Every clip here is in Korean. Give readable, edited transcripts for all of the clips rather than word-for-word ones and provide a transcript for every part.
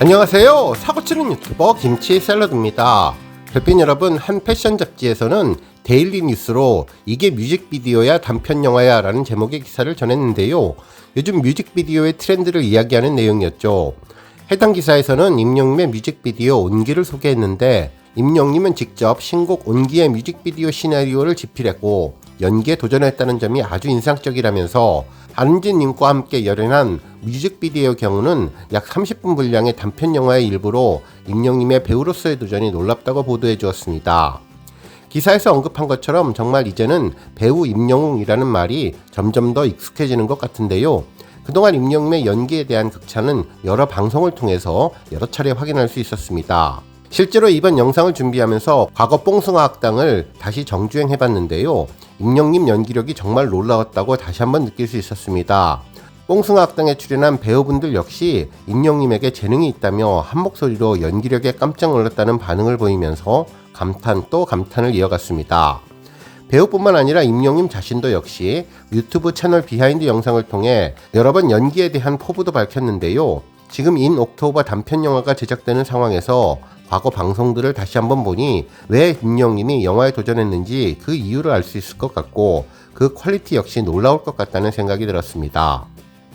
안녕하세요. 사고치는 유튜버 김치샐러드입니다. 별빛 여러분, 한 패션 잡지에서는 데일리 뉴스로 이게 뮤직비디오야 단편영화야 라는 제목의 기사를 전했는데요. 요즘 뮤직비디오의 트렌드를 이야기하는 내용이었죠. 해당 기사에서는 임영님의 뮤직비디오 온기를 소개했는데, 임영님은 직접 신곡 온기의 뮤직비디오 시나리오를 집필했고 연기에 도전했다는 점이 아주 인상적이라면서 안은진님과 함께 열연한 뮤직비디오의 경우는 약 30분 분량의 단편영화의 일부로 임영님의 배우로서의 도전이 놀랍다고 보도해 주었습니다. 기사에서 언급한 것처럼 정말 이제는 배우 임영웅이라는 말이 점점 더 익숙해지는 것 같은데요. 그동안 임영웅의 연기에 대한 극찬은 여러 방송을 통해서 여러 차례 확인할 수 있었습니다. 실제로 이번 영상을 준비하면서 과거 뽕숭아 학당을 다시 정주행해봤는데요. 임영님 연기력이 정말 놀라웠다고 다시 한번 느낄 수 있었습니다. 뽕숭아 학당에 출연한 배우분들 역시 임영님에게 재능이 있다며 한 목소리로 연기력에 깜짝 놀랐다는 반응을 보이면서 감탄 또 감탄을 이어갔습니다. 배우뿐만 아니라 임영님 자신도 역시 유튜브 채널 비하인드 영상을 통해 여러 번 연기에 대한 포부도 밝혔는데요. 지금 인 옥토버 단편영화가 제작되는 상황에서 과거 방송들을 다시 한번 보니 왜 임영님이 영화에 도전했는지 그 이유를 알 수 있을 것 같고 그 퀄리티 역시 놀라울 것 같다는 생각이 들었습니다.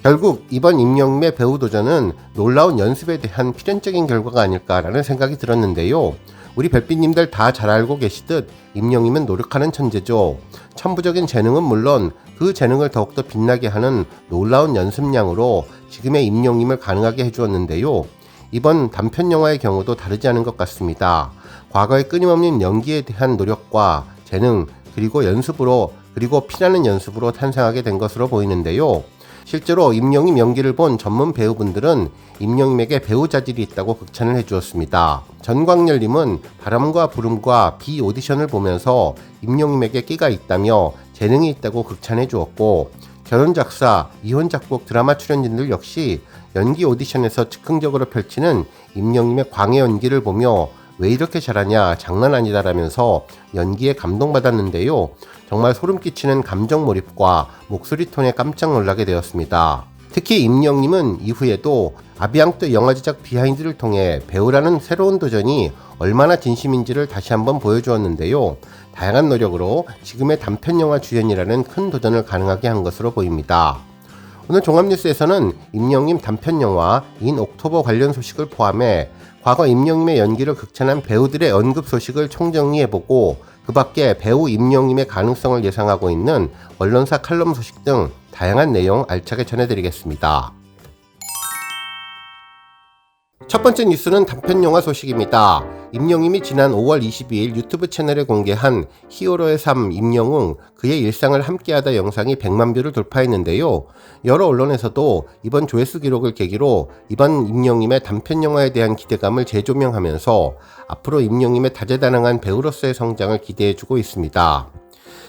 결국 이번 임영님의 배우 도전은 놀라운 연습에 대한 필연적인 결과가 아닐까라는 생각이 들었는데요. 우리 별빛님들 다 잘 알고 계시듯 임영님은 노력하는 천재죠. 천부적인 재능은 물론 그 재능을 더욱더 빛나게 하는 놀라운 연습량으로 지금의 임영님을 가능하게 해주었는데요. 이번 단편영화의 경우도 다르지 않은 것 같습니다. 과거의 끊임없는 연기에 대한 노력과 재능 그리고 피나는 연습으로 탄생하게 된 것으로 보이는데요. 실제로 임영님 연기를 본 전문 배우분들은 임영님에게 배우 자질이 있다고 극찬을 해주었습니다. 전광열님은 바람과 부름과 비 오디션을 보면서 임영님에게 끼가 있다며 재능이 있다고 극찬해 주었고, 결혼작사, 이혼작곡 드라마 출연진들 역시 연기 오디션에서 즉흥적으로 펼치는 임영님의 광해 연기를 보며 왜 이렇게 잘하냐 장난 아니다라면서 연기에 감동받았는데요. 정말 소름 끼치는 감정 몰입과 목소리 톤에 깜짝 놀라게 되었습니다. 특히 임영님은 이후에도 아비앙트 영화 제작 비하인드를 통해 배우라는 새로운 도전이 얼마나 진심인지를 다시 한번 보여주었는데요. 다양한 노력으로 지금의 단편영화 주연이라는 큰 도전을 가능하게 한 것으로 보입니다. 오늘 종합뉴스에서는 임영님 단편영화 인 옥토버 관련 소식을 포함해 과거 임영님의 연기를 극찬한 배우들의 언급 소식을 총정리해보고 그 밖에 배우 임영님의 가능성을 예상하고 있는 언론사 칼럼 소식 등 다양한 내용 알차게 전해드리겠습니다. 첫 번째 뉴스는 단편영화 소식입니다. 임영님이 지난 5월 22일 유튜브 채널에 공개한 히어로의 삶 임영웅 그의 일상을 함께하다 영상이 100만 뷰를 돌파했는데요. 여러 언론에서도 이번 조회수 기록을 계기로 이번 임영님의 단편영화에 대한 기대감을 재조명하면서 앞으로 임영님의 다재다능한 배우로서의 성장을 기대해주고 있습니다.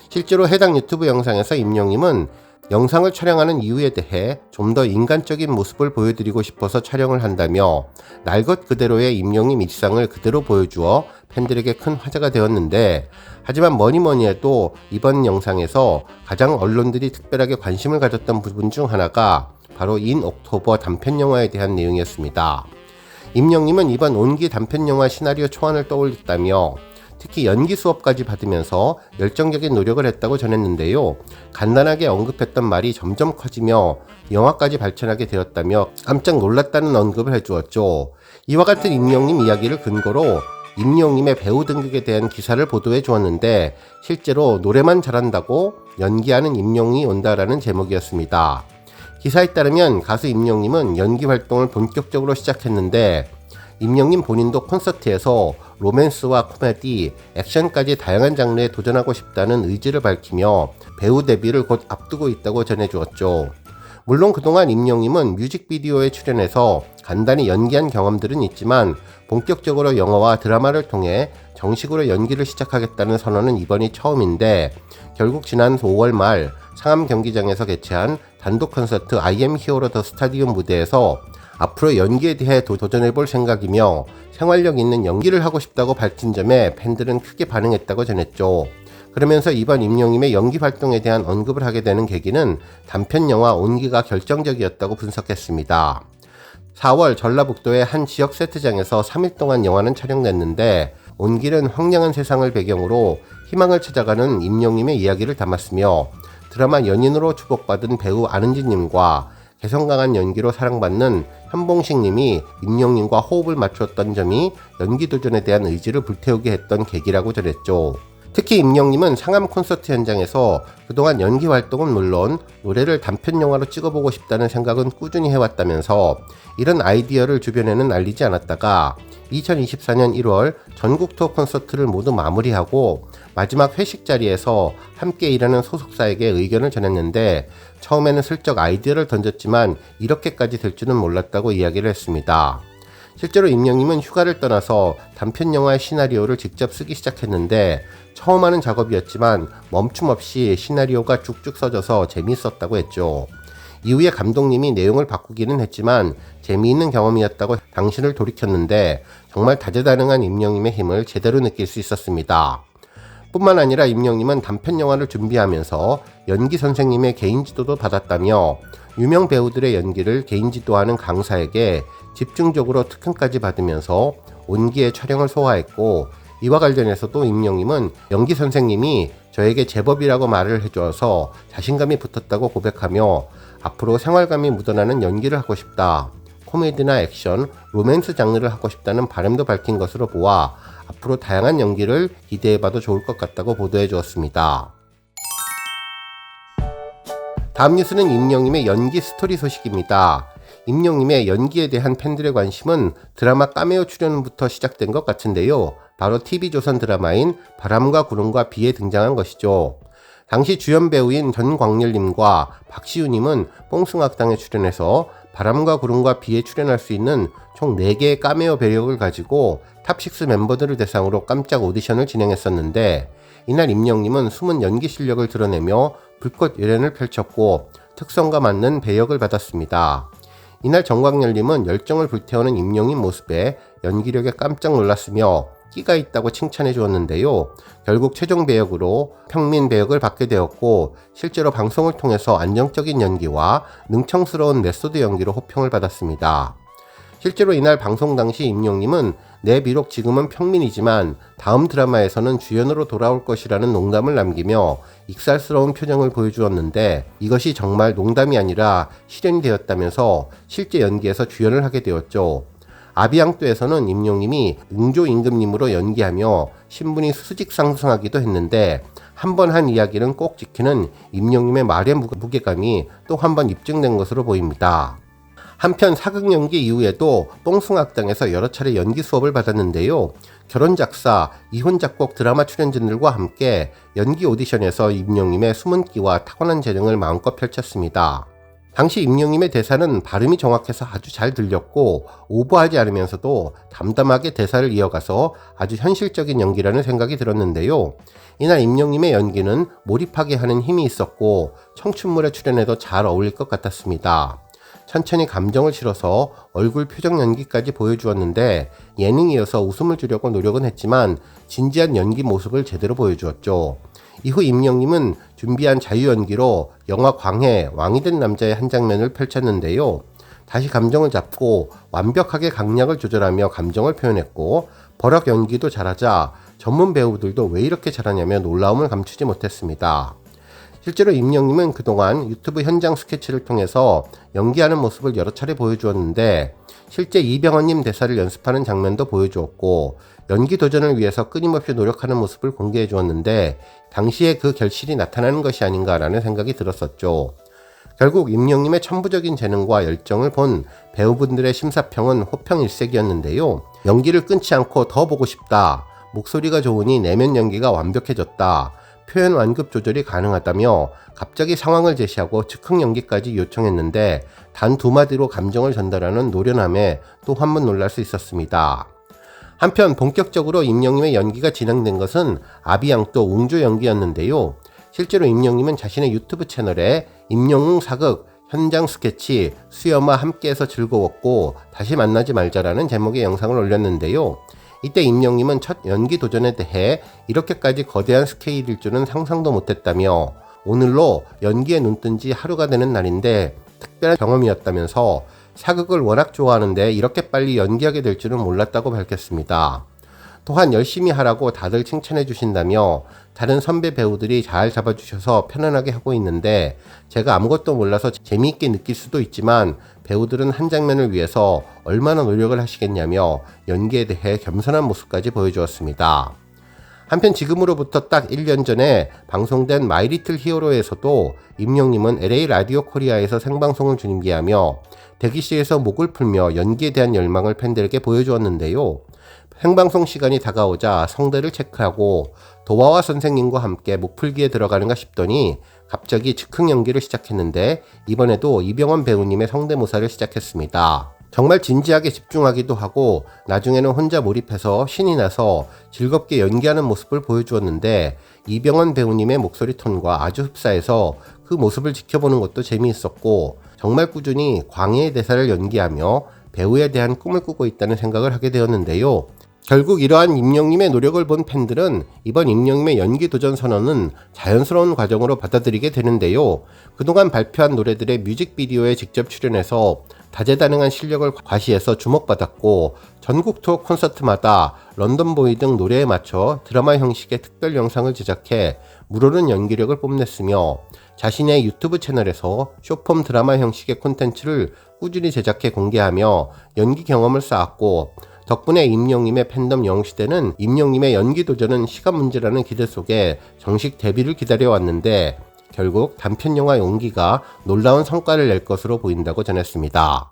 실제로 해당 유튜브 영상에서 임영님은 영상을 촬영하는 이유에 대해 좀 더 인간적인 모습을 보여드리고 싶어서 촬영을 한다며 날 것 그대로의 임영님 일상을 그대로 보여주어 팬들에게 큰 화제가 되었는데, 하지만 뭐니뭐니 해도 이번 영상에서 가장 언론들이 특별하게 관심을 가졌던 부분 중 하나가 바로 인 옥토버 단편영화에 대한 내용이었습니다. 임영님은 이번 온기 단편영화 시나리오 초안을 떠올렸다며 특히 연기 수업까지 받으면서 열정적인 노력을 했다고 전했는데요. 간단하게 언급했던 말이 점점 커지며 영화까지 발전하게 되었다며 깜짝 놀랐다는 언급을 해주었죠. 이와 같은 임영님 이야기를 근거로 임영님의 배우 등극에 대한 기사를 보도해 주었는데, 실제로 노래만 잘한다고 연기하는 임영웅이 온다라는 제목이었습니다. 기사에 따르면 가수 임영님은 연기 활동을 본격적으로 시작했는데 임영님 본인도 콘서트에서 로맨스와 코미디, 액션까지 다양한 장르에 도전하고 싶다는 의지를 밝히며 배우 데뷔를 곧 앞두고 있다고 전해주었죠. 물론 그동안 임영님은 뮤직비디오에 출연해서 간단히 연기한 경험들은 있지만 본격적으로 영화와 드라마를 통해 정식으로 연기를 시작하겠다는 선언은 이번이 처음인데, 결국 지난 5월 말 상암 경기장에서 개최한 단독 콘서트 I am hero the stadium 무대에서 앞으로 연기에 대해 도전해볼 생각이며 생활력 있는 연기를 하고 싶다고 밝힌 점에 팬들은 크게 반응했다고 전했죠. 그러면서 이번 임영님의 연기 활동에 대한 언급을 하게 되는 계기는 단편 영화 온기가 결정적이었다고 분석했습니다. 4월 전라북도의 한 지역 세트장에서 3일 동안 영화는 촬영됐는데 온길은 황량한 세상을 배경으로 희망을 찾아가는 임영님의 이야기를 담았으며 드라마 연인으로 주목받은 배우 안은지님과 개성강한 연기로 사랑받는 현봉식님이 임영님과 호흡을 맞추었던 점이 연기 도전에 대한 의지를 불태우게 했던 계기라고 전했죠. 특히 임영님은 상암 콘서트 현장에서 그동안 연기 활동은 물론 노래를 단편 영화로 찍어보고 싶다는 생각은 꾸준히 해왔다면서 이런 아이디어를 주변에는 알리지 않았다가 2024년 1월 전국 투어 콘서트를 모두 마무리하고 마지막 회식 자리에서 함께 일하는 소속사에게 의견을 전했는데 처음에는 슬쩍 아이디어를 던졌지만 이렇게까지 될 줄은 몰랐다고 이야기를 했습니다. 실제로 임영님은 휴가를 떠나서 단편 영화의 시나리오를 직접 쓰기 시작했는데 처음 하는 작업이었지만 멈춤 없이 시나리오가 쭉쭉 써져서 재미있었다고 했죠. 이후에 감독님이 내용을 바꾸기는 했지만 재미있는 경험이었다고 당신을 돌이켰는데 정말 다재다능한 임영님의 힘을 제대로 느낄 수 있었습니다. 뿐만 아니라 임영님은 단편 영화를 준비하면서 연기 선생님의 개인 지도도 받았다며 유명 배우들의 연기를 개인 지도하는 강사에게 집중적으로 특訓까지 받으면서 온기의 촬영을 소화했고 이와 관련해서도 임영님은 연기 선생님이 저에게 제법이라고 말을 해줘서 자신감이 붙었다고 고백하며 앞으로 생활감이 묻어나는 연기를 하고 싶다. 코미디나 액션, 로맨스 장르를 하고 싶다는 바람도 밝힌 것으로 보아 앞으로 다양한 연기를 기대해봐도 좋을 것 같다고 보도해 주었습니다. 다음 뉴스는 임영님의 연기 스토리 소식입니다. 임영님의 연기에 대한 팬들의 관심은 드라마 카메오 출연부터 시작된 것 같은데요. 바로 TV조선 드라마인 바람과 구름과 비에 등장한 것이죠. 당시 주연 배우인 전광렬님과 박시우님은 뽕숭악당에 출연해서 바람과 구름과 비에 출연할 수 있는 총 4개의 카메오 배역을 가지고 탑6 멤버들을 대상으로 깜짝 오디션을 진행했었는데 이날 임영님은 숨은 연기 실력을 드러내며 불꽃 열연을 펼쳤고 특성과 맞는 배역을 받았습니다. 이날 전광렬님은 열정을 불태우는 임영님 모습에 연기력에 깜짝 놀랐으며 끼가 있다고 칭찬해 주었는데요. 결국 최종 배역으로 평민 배역을 받게 되었고 실제로 방송을 통해서 안정적인 연기와 능청스러운 메소드 연기로 호평을 받았습니다. 실제로 이날 방송 당시 임영님은 비록 지금은 평민이지만 다음 드라마에서는 주연으로 돌아올 것이라는 농담을 남기며 익살스러운 표정을 보여주었는데 이것이 정말 농담이 아니라 실현이 되었다면서 실제 연기에서 주연을 하게 되었죠. 아비앙뚜에서는 임영님이 응조 임금님으로 연기하며 신분이 수직 상승하기도 했는데 한 번 한 이야기는 꼭 지키는 임영님의 말의 무게감이 또 한 번 입증된 것으로 보입니다. 한편 사극 연기 이후에도 뽕숭악당에서 여러 차례 연기 수업을 받았는데요. 결혼 작사, 이혼 작곡 드라마 출연진들과 함께 연기 오디션에서 임영님의 숨은 끼와 타고난 재능을 마음껏 펼쳤습니다. 당시 임영님의 대사는 발음이 정확해서 아주 잘 들렸고 오버하지 않으면서도 담담하게 대사를 이어가서 아주 현실적인 연기라는 생각이 들었는데요. 이날 임영님의 연기는 몰입하게 하는 힘이 있었고 청춘물에 출연해도 잘 어울릴 것 같았습니다. 천천히 감정을 실어서 얼굴 표정 연기까지 보여주었는데 예능이어서 웃음을 주려고 노력은 했지만 진지한 연기 모습을 제대로 보여주었죠. 이후 임영님은 준비한 자유 연기로 영화 광해 왕이 된 남자의 한 장면을 펼쳤는데요. 다시 감정을 잡고 완벽하게 강약을 조절하며 감정을 표현했고 버럭 연기도 잘하자 전문 배우들도 왜 이렇게 잘하냐며 놀라움을 감추지 못했습니다. 실제로 임영님은 그동안 유튜브 현장 스케치를 통해서 연기하는 모습을 여러 차례 보여주었는데 실제 이병헌님 대사를 연습하는 장면도 보여주었고 연기 도전을 위해서 끊임없이 노력하는 모습을 공개해 주었는데 당시에 그 결실이 나타나는 것이 아닌가라는 생각이 들었었죠. 결국 임영님의 천부적인 재능과 열정을 본 배우분들의 심사평은 호평일색이었는데요. 연기를 끊지 않고 더 보고 싶다. 목소리가 좋으니 내면 연기가 완벽해졌다. 표현 완급 조절이 가능하다며 갑자기 상황을 제시하고 즉흥 연기까지 요청했는데 단 2마디로 감정을 전달하는 노련함에 또 한 번 놀랄 수 있었습니다. 한편 본격적으로 임영님의 연기가 진행된 것은 아비앙또 웅조 연기였는데요. 실제로 임영님은 자신의 유튜브 채널에 임영웅 사극, 현장 스케치, 수염아 함께해서 즐거웠고 다시 만나지 말자라는 제목의 영상을 올렸는데요. 이때 임영님은 첫 연기 도전에 대해 이렇게까지 거대한 스케일일 줄은 상상도 못했다며 오늘로 연기에 눈뜬 지 하루가 되는 날인데 특별한 경험이었다면서 사극을 워낙 좋아하는데 이렇게 빨리 연기하게 될 줄은 몰랐다고 밝혔습니다. 또한 열심히 하라고 다들 칭찬해 주신다며 다른 선배 배우들이 잘 잡아주셔서 편안하게 하고 있는데 제가 아무것도 몰라서 재미있게 느낄 수도 있지만 배우들은 한 장면을 위해서 얼마나 노력을 하시겠냐며 연기에 대해 겸손한 모습까지 보여주었습니다. 한편 지금으로부터 딱 1년 전에 방송된 마이 리틀 히어로에서도 임영님은 LA 라디오 코리아에서 생방송을 중계하며 대기실에서 목을 풀며 연기에 대한 열망을 팬들에게 보여주었는데요. 생방송 시간이 다가오자 성대를 체크하고 도화와 선생님과 함께 목풀기에 들어가는가 싶더니 갑자기 즉흥 연기를 시작했는데 이번에도 이병헌 배우님의 성대모사를 시작했습니다. 정말 진지하게 집중하기도 하고 나중에는 혼자 몰입해서 신이 나서 즐겁게 연기하는 모습을 보여주었는데 이병헌 배우님의 목소리 톤과 아주 흡사해서 그 모습을 지켜보는 것도 재미있었고 정말 꾸준히 광해의 대사를 연기하며 배우에 대한 꿈을 꾸고 있다는 생각을 하게 되었는데요. 결국 이러한 임영님의 노력을 본 팬들은 이번 임영님의 연기 도전 선언은 자연스러운 과정으로 받아들이게 되는데요. 그동안 발표한 노래들의 뮤직비디오에 직접 출연해서 다재다능한 실력을 과시해서 주목받았고 전국 투어 콘서트마다 런던보이 등 노래에 맞춰 드라마 형식의 특별 영상을 제작해 물오른 연기력을 뽐냈으며 자신의 유튜브 채널에서 쇼폼 드라마 형식의 콘텐츠를 꾸준히 제작해 공개하며 연기 경험을 쌓았고 덕분에 임영님의 팬덤 영웅시대는 임영님의 연기 도전은 시간 문제라는 기대 속에 정식 데뷔를 기다려왔는데 결국 단편영화 용기가 놀라운 성과를 낼 것으로 보인다고 전했습니다.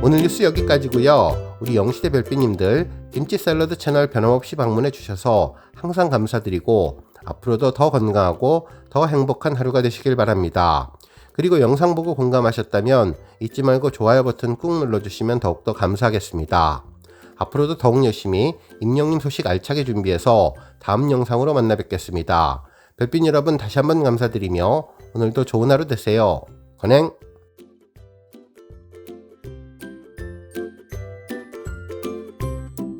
오늘 뉴스 여기까지고요. 우리 영시대 별빛님들 김치 샐러드 채널 변함없이 방문해 주셔서 항상 감사드리고 앞으로도 더 건강하고 더 행복한 하루가 되시길 바랍니다. 그리고 영상 보고 공감하셨다면 잊지 말고 좋아요 버튼 꾹 눌러주시면 더욱더 감사하겠습니다. 앞으로도 더욱 열심히 임영님 소식 알차게 준비해서 다음 영상으로 만나 뵙겠습니다. 별빛 여러분 다시 한번 감사드리며 오늘도 좋은 하루 되세요. 건행!